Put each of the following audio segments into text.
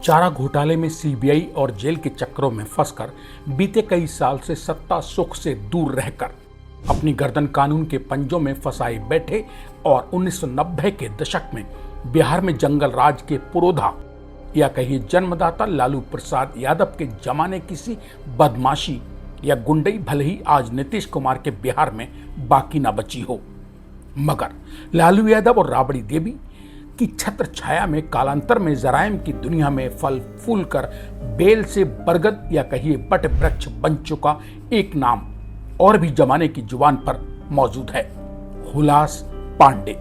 चारा घोटाले में सीबीआई और जेल के चक्करों में फंसकर बीते कई साल से सत्ता सुख से दूर रहकर अपनी गर्दन कानून के पंजों में फंसाए बैठे और 1990 के दशक में बिहार में जंगल राज के पुरोधा या कहिए जन्मदाता लालू प्रसाद यादव के जमाने किसी बदमाशी या गुंडई भले ही आज नीतीश कुमार के बिहार में बाकी ना बची हो, मगर लालू यादव और राबड़ी देवी की छत्र छाया में कालांतर में जराइम की दुनिया में फल फूल कर बेल से बरगद या कहिए बट वृक्ष बन चुका एक नाम और भी जमाने की जुबान पर मौजूद है, हुलास पांडे।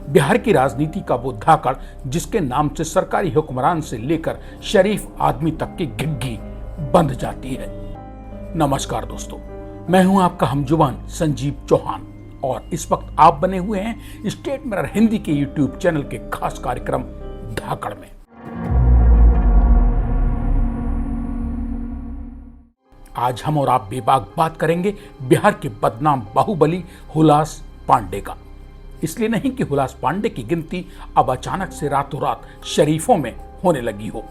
बिहार की राजनीति का वो धाकड़ जिसके नाम से सरकारी हुक्मरान से लेकर शरीफ आदमी तक की घिग्घी बंध जाती है। नमस्कार दोस्तों, मैं हूं आपका हमजुबान संजीव चौहान और इस वक्त आप बने हुए हैं स्टेट मिरर हिंदी के यूट्यूब चैनल के खास कार्यक्रम धाकड़ में। आज हम और आप बेबाक बात करेंगे बिहार के बदनाम बाहुबली हुलास पांडे का। इसलिए नहीं कि हुलास पांडे की गिनती अब अचानक से रातों रात शरीफों में होने लगी हो,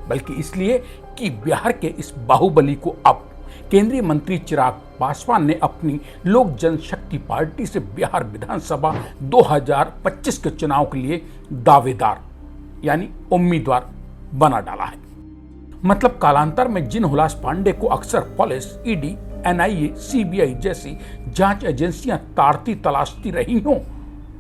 बल्कि इसलिए कि बिहार के इस बाहुबली को अब केंद्रीय मंत्री चिराग पासवान ने अपनी लोक जनशक्ति पार्टी से बिहार विधानसभा 2025 के चुनाव के लिए दावेदार यानी उम्मीदवार बना डाला है। मतलब कालांतर में जिन हुलास पांडे को अक्सर पुलिस, ईडी, एनआईए, सीबीआई जैसी जांच एजेंसियां ताड़ती तलाशती रही हों,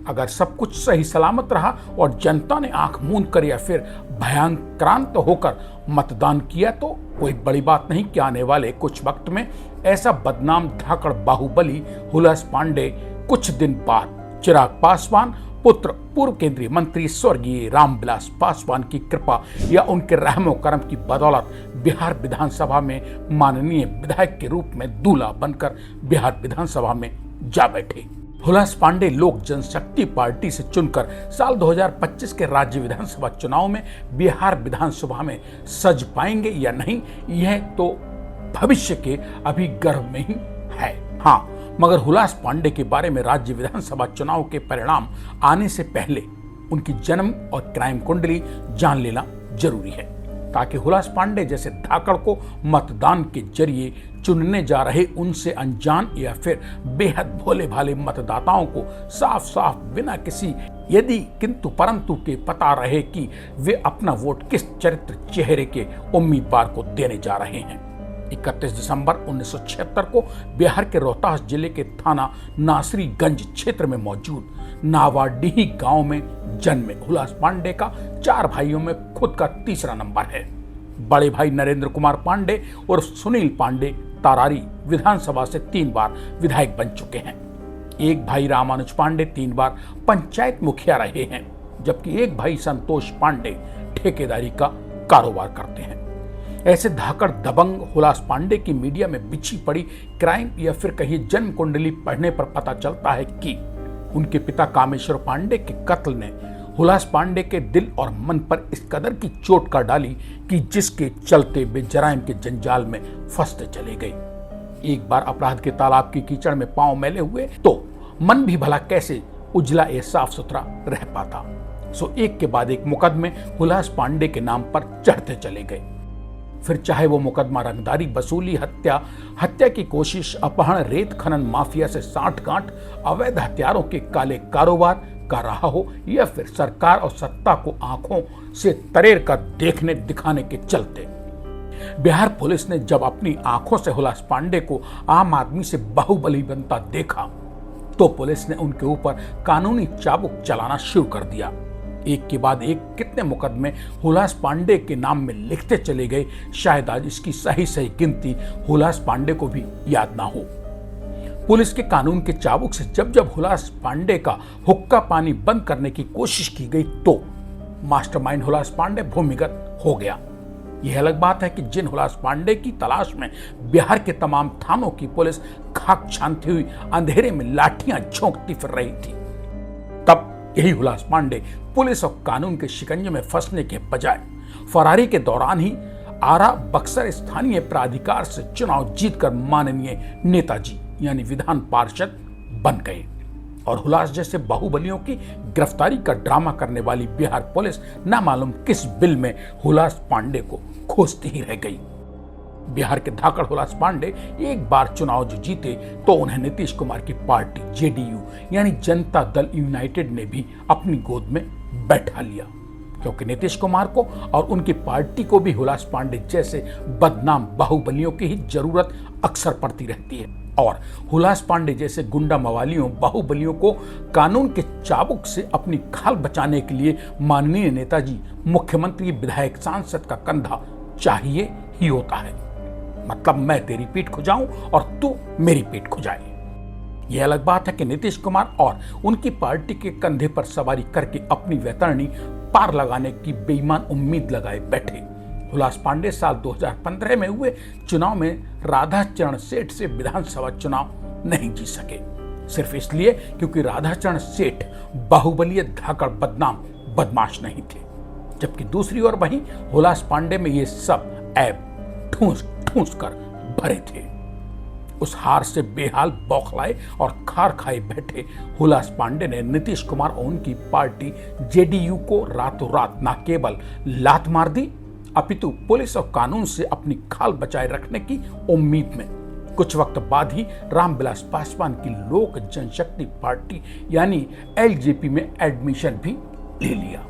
अगर सब कुछ सही सलामत रहा और जनता ने आंख मूंद कर या फिर भयांक्रांत होकर मतदान किया तो कोई बड़ी बात नहीं कि आने वाले कुछ वक्त में ऐसा बदनाम धाकड़ बाहुबली हुलास पांडे कुछ दिन बाद चिराग पासवान पुत्र पूर्व केंद्रीय मंत्री स्वर्गीय रामविलास पासवान की कृपा या उनके रहमो करम की बदौलत बिहार विधानसभा में माननीय विधायक के रूप में दूल्हा बनकर बिहार विधानसभा में जा बैठे। हुलास पांडे लोक जनशक्ति पार्टी से चुनकर साल 2025 के राज्य विधानसभा चुनाव में बिहार विधानसभा में सज पाएंगे या नहीं, यह तो भविष्य के अभी गर्भ में ही है। हाँ, मगर हुलास पांडे के बारे में राज्य विधानसभा चुनाव के परिणाम आने से पहले उनकी जन्म और क्राइम कुंडली जान लेना जरूरी है, ताकि हुलास पांडे जैसे धाकड़ को मतदान के जरिए चुनने जा रहे उनसे अनजान या फिर बेहद भोले भाले मतदाताओं को साफ साफ बिना किसी यदि किंतु परंतु के पता रहे कि वे अपना वोट किस चरित्र चेहरे के उम्मीदवार को देने जा रहे हैं। 31 दिसंबर 1976 को बिहार के रोहतास जिले के थाना नासरीगंज क्षेत्र में मौजूद नावाडीही गांव में जन्मे हुलास पांडे का 4 भाइयों में खुद का तीसरा नंबर है। बड़े भाई नरेंद्र कुमार पांडे और सुनील पांडे तारारी विधानसभा से 3 बार विधायक बन चुके हैं। एक भाई रामानुज पांडे 3 बार पंचायत मुखिया रहे हैं, जबकि एक भाई संतोष पांडे ठेकेदारी का कारोबार करते हैं। ऐसे धाकड़ दबंग हुलास पांडे की मीडिया में बिछी पड़ी क्राइम या फिर कहीं जन्म कुंडली पढ़ने पर पता चलता है कि उनके पिता कामेश्वर पांडे के कत्ल ने हुलास पांडे के दिल और मन पर इस कदर की चोट का डाली कि जिसके चलते वे जराइम के जंजाल में फंसते चले गए। एक बार अपराध के तालाब की कीचड़ में पांव मैले हुए तो मन भी भला कैसे उजला या साफ सुथरा रह पाता। सो एक के बाद एक मुकदमे हुलास पांडे के नाम पर चढ़ते चले गए। फिर चाहे वो मुकदमा रंगदारी, वसूली, हत्या की कोशिश, अपहरण, रेत खनन माफिया से साठगांठ, अवैध हथियारों के काले कारोबार का रहा हो या फिर सरकार और सत्ता को आंखों से तरेर कर देखने दिखाने के चलते बिहार पुलिस ने जब अपनी आंखों से हुलास पांडे को आम आदमी से बाहुबली बनता देखा तो पुलिस ने उनके ऊपर कानूनी चाबुक चलाना शुरू कर दिया। एक के बाद एक कितने मुकदमे हुलास पांडे के नाम में लिखते चले गए, शायद आज इसकी सही गिनती हुलास पांडे को भी याद ना हो। पुलिस के कानून के चाबुक से जब हुलास पांडे का हुक्का पानी बंद करने की कोशिश की गई तो मास्टरमाइंड हुलास पांडे भूमिगत हो गया। यह अलग बात है कि जिन हुलास पांडे की तलाश में बिहार के तमाम थानों की पुलिस खाक छानती हुई अंधेरे में लाठियां झोंकती फिर रही थी, तब यही हुलास पांडे पुलिस और कानून के शिकंजे में फंसने के बजाय फरारी के दौरान ही आरा बक्सर स्थानीय प्राधिकार से चुनाव जीतकर माननीय नेताजी यानी विधान पार्षद बन गए और हुलास जैसे बाहुबलियों की गिरफ्तारी का ड्रामा करने वाली बिहार पुलिस न मालूम किस बिल में हुलास पांडे को खोजती ही रह गई। बिहार के धाकड़ हुलास पांडे एक बार चुनाव जो जीते तो उन्हें नीतीश कुमार की पार्टी जेडीयू यानी जनता दल यूनाइटेड ने भी अपनी गोद में बैठा लिया, क्योंकि नीतीश कुमार को और उनकी पार्टी को भी हुलास पांडे जैसे बदनाम बाहुबलियों की ही जरूरत अक्सर पड़ती रहती है। और हुलास पांडे जैसे गुंडा मवालियों बाहुबलियों को कानून के चाबुक से अपनी खाल बचाने के लिए माननीय नेताजी, मुख्यमंत्री, विधायक, सांसद का कंधा चाहिए ही होता है। मतलब मैं तेरी पीठ खुजाऊं और तू मेरी पीठ खुजाए। यह अलग बात है कि नीतीश कुमार और उनकी पार्टी के कंधे पर सवारी करके अपनी वैतरणी पार लगाने की बेईमान उम्मीद लगाए बैठे हुलास पांडे साल 2015 में हुए चुनाव में राधाचरण सेठ से विधानसभा चुनाव नहीं जीत सके, सिर्फ इसलिए क्योंकि राधाचरण सेठ बाहुबलीय धाकड़ बदनाम बदमाश नहीं थे, जबकि दूसरी ओर वहीं हुलास पांडे में ये सब ऐब ठूंस ठूंस कर भरे थे। उस हार से बेहाल, बौखलाए और खार खाए बैठे हुलास पांडे ने नीतीश कुमार और उनकी पार्टी जेडीयू को रातों रात न केवल लात मार दी, अपितु पुलिस और कानून से अपनी खाल बचाए रखने की उम्मीद में कुछ वक्त बाद ही रामविलास पासवान की लोक जनशक्ति पार्टी यानी एलजेपी में एडमिशन भी ले लिया।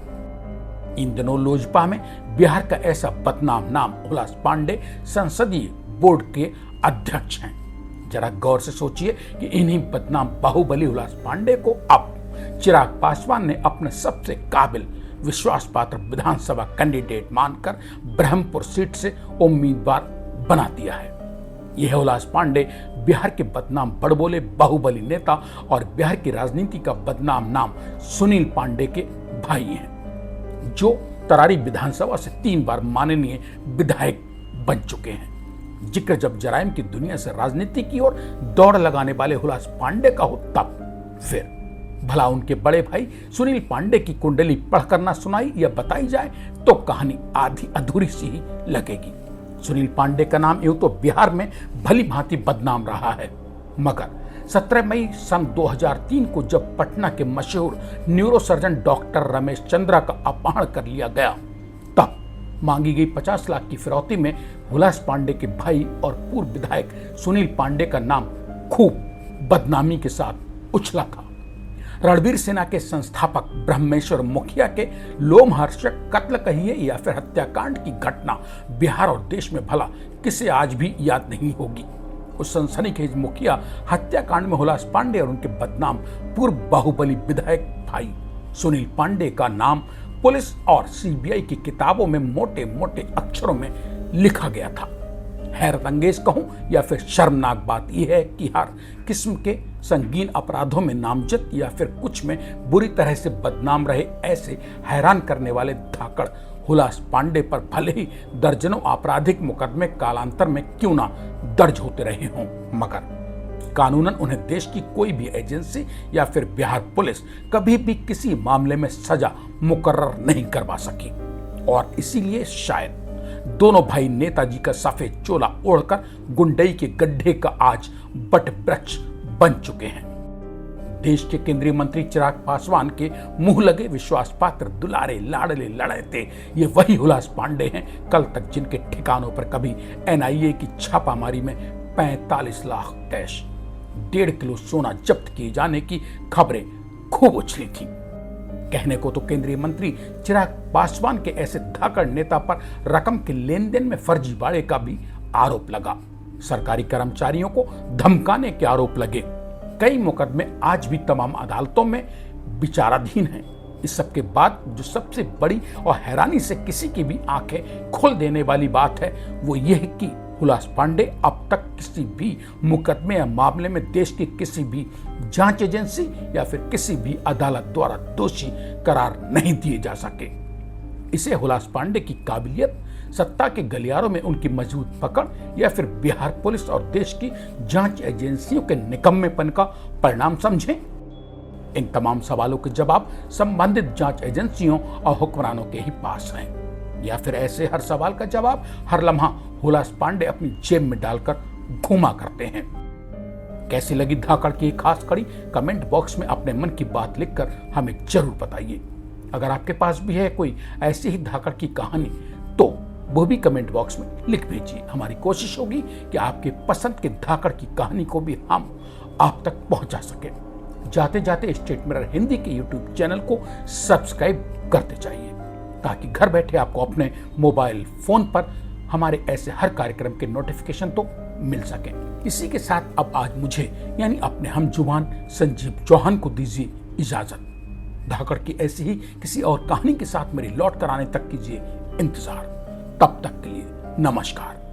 इन दिनों लोजपा में बिहार का ऐसा बदनाम नाम हुलास पांडे संसदीय बोर्ड के अध्यक्ष हैं। जरा गौर से सोचिए कि इन्हीं बदनाम बाहुबली हुलास पांडे को अब चिराग पासवान ने अपने सबसे काबिल विश्वास पात्र विधानसभा कैंडिडेट मानकर ब्रह्मपुर सीट से उम्मीदवार बना दिया है। यह हुलास पांडे बिहार के बदनाम बड़बोले बाहुबली नेता और बिहार की राजनीति का बदनाम नाम सुनील पांडे के भाई हैं, जो तरारी विधानसभा से 3 बार माननीय विधायक बन चुके हैं। जिक्र जब जराइम की दुनिया से राजनीति की ओर दौड़ लगाने वाले हुलास पांडे का हो, तब फिर भला उनके बड़े भाई सुनील पांडे की कुंडली पढ़कर ना सुनाई या बताई जाए तो कहानी आधी अधूरी सी ही लगेगी। सुनील पांडे का नाम यूं तो बिहार में भली भांति बदनाम रहा है, मगर 17 मई सन 2003 को जब पटना के मशहूर न्यूरोसर्जन डॉक्टर रमेश चंद्रा का अपहरण कर लिया गया, तब मांगी गई 50 लाख की फिरौती में हुलास पांडे के भाई और पूर्व विधायक सुनील पांडे का नाम खूब बदनामी के साथ उछला था। रणवीर सेना के संस्थापक ब्रह्मेश्वर मुखिया के लोमहर्षक कत्ल कहिए या फिर हत्याकांड की घटना बिहार और देश में भला किसे आज भी याद नहीं होगी। उस सनसनीखेज मुखिया हत्याकांड में हुलास पांडे और उनके बदनाम पूर्व बाहुबली विधायक भाई सुनील पांडे का नाम पुलिस और सीबीआई की किताबों में मोटे मोटे अक्षरों में लिखा गया था। हैरत अंगेज कहूं या फिर शर्मनाक बात यह है कि हर किस्म के संगीन अपराधों में नामजद या फिर कुछ में बुरी तरह से बदनाम रहे ऐसे हैरान करने वाले धाकड़ हुलास पांडे पर भले ही दर्जनों आपराधिक मुकदमे कालांतर में क्यों ना दर्ज होते रहे हों, मगर कानूनन उन्हें देश की कोई भी एजेंसी या फिर बिहार पुलिस कभी भी किसी मामले में सजा मुकर्रर नहीं करवा सकी। और इसीलिए शायद दोनों भाई नेताजी का सफेद चोला ओढ़कर गुंडई के गड्ढे का आज बट वृक्ष बन चुके हैं। देश के केंद्रीय मंत्री चिराग पासवान के मुंह लगे विश्वास पात्र दुलारे लाडले लड़ते ये वही हुलास पांडे हैं कल तक जिनके ठिकानों पर कभी एनआईए की छापामारी में 45 लाख कैश, 1.5 किलो सोना जब्त किए जाने की खबरें खूब उछली थी। कहने को तो केंद्रीय मंत्री चिराग पासवान के ऐसे धाकड़ नेता पर रकम के लेन देन में फर्जीवाड़े का भी आरोप लगा, सरकारी कर्मचारियों को धमकाने के आरोप लगे। कई मुकदमे आज भी तमाम अदालतों में विचाराधीन हैं। इस सब के बाद जो सबसे बड़ी और हैरानी से किसी की भी आंखें खोल देने वाली बात है वो यह कि हुलास पांडे अब तक किसी भी मुकदमे या मामले में देश की किसी भी जांच एजेंसी या फिर किसी भी अदालत द्वारा दोषी करार नहीं दिए जा सके। इसे हुलास पांडे की काबिलियत, सत्ता के गलियारों में उनकी मजबूत पकड़ या फिर बिहार पुलिस और देश की जांच एजेंसियों के निकम्मेपन का परिणाम समझें। इन तमाम सवालों के जवाब संबंधित जांच एजेंसियों और हुक्मरानों के ही पास हैं, या फिर ऐसे हर सवाल का जवाब हर लम्हा हुलास पांडे अपनी जेब में डालकर घूमा करते हैं। कैसी लगी धाकड़ की एक खास कड़ी कमेंट बॉक्स में अपने मन की बात लिखकर हमें जरूर बताइए। अगर आपके पास भी है कोई ऐसी ही धाकड़ की कहानी तो वो भी कमेंट बॉक्स में लिख भेजिए। हमारी कोशिश होगी कि आपके पसंद के धाकड़ की कहानी को भी हम आप तक पहुंचा सके। जाते जाते स्टेट मिरर हिंदी के यूट्यूब चैनल को सब्सक्राइब करते जाइए ताकि घर बैठे आपको अपने मोबाइल फोन पर हमारे ऐसे हर कार्यक्रम के नोटिफिकेशन तो मिल सके। इसी के साथ अब आज मुझे यानी अपने हम जुबान संजीव चौहान को दीजिए इजाजत। धाकड़ की ऐसी ही किसी और कहानी के साथ मेरी लौट कर आने तक कीजिए इंतजार। तब तक के लिए नमस्कार।